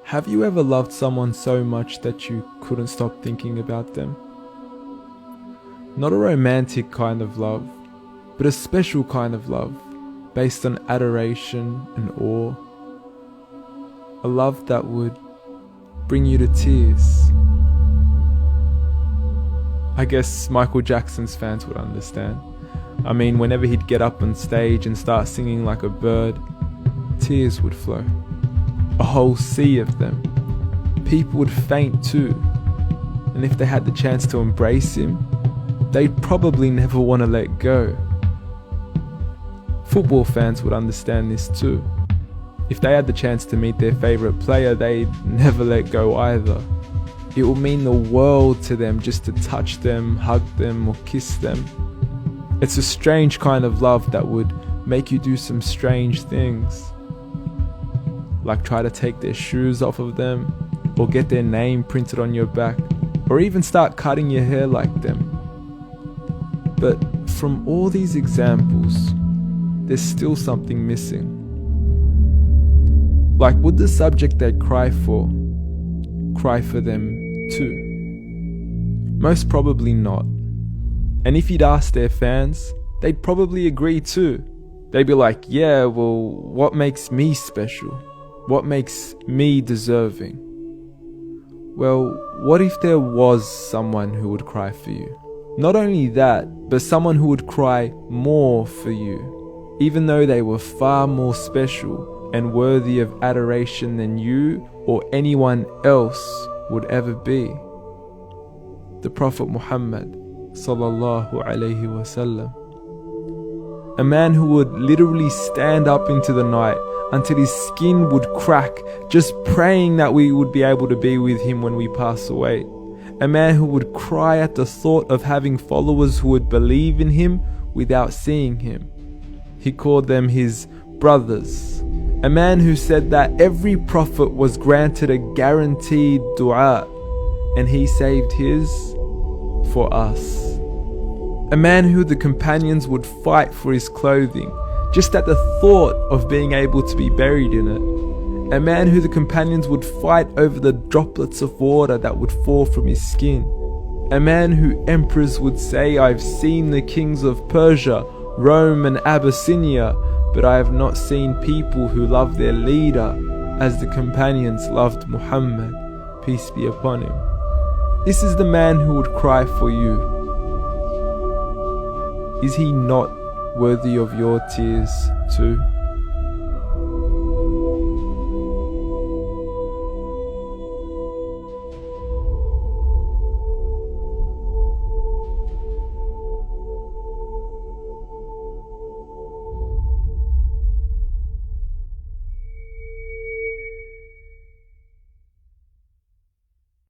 Have you ever loved someone so much that you couldn't stop thinking about them? Not a romantic kind of love, but a special kind of love, based on adoration and awe. A love that would bring you to tears. I guess Michael Jackson's fans would understand. I mean, whenever he'd get up on stage and start singing like a bird, tears would flow. A whole sea of them. People would faint too. And if they had the chance to embrace him, they'd probably never want to let go. Football fans would understand this too. If they had the chance to meet their favourite player, they'd never let go either. It would mean the world to them just to touch them, hug them, or kiss them. It's a strange kind of love that would make you do some strange things. Like try to take their shoes off of them, or get their name printed on your back, or even start cutting your hair like them. But from all these examples, there's still something missing. Like, would the subject they'd cry for them too? Most probably not. And if you'd ask their fans, they'd probably agree too. They'd be like, yeah, well, what makes me special? What makes me deserving? Well, what if there was someone who would cry for you? Not only that, but someone who would cry more for you, even though they were far more special and worthy of adoration than you or anyone else would ever be. The Prophet Muhammad sallallahu alaihi wasallam. A man who would literally stand up into the night until his skin would crack, just praying that we would be able to be with him when we pass away. A man who would cry at the thought of having followers who would believe in him without seeing him. He called them his brothers. A man who said that every prophet was granted a guaranteed dua, and he saved his for us. A man who the companions would fight for his clothing, just at the thought of being able to be buried in it. A man who the companions would fight over the droplets of water that would fall from his skin. A man who emperors would say, I've seen the kings of Persia, Rome and Abyssinia, but I have not seen people who love their leader as the companions loved Muhammad, peace be upon him. This is the man who would cry for you. Is he not worthy of your tears too?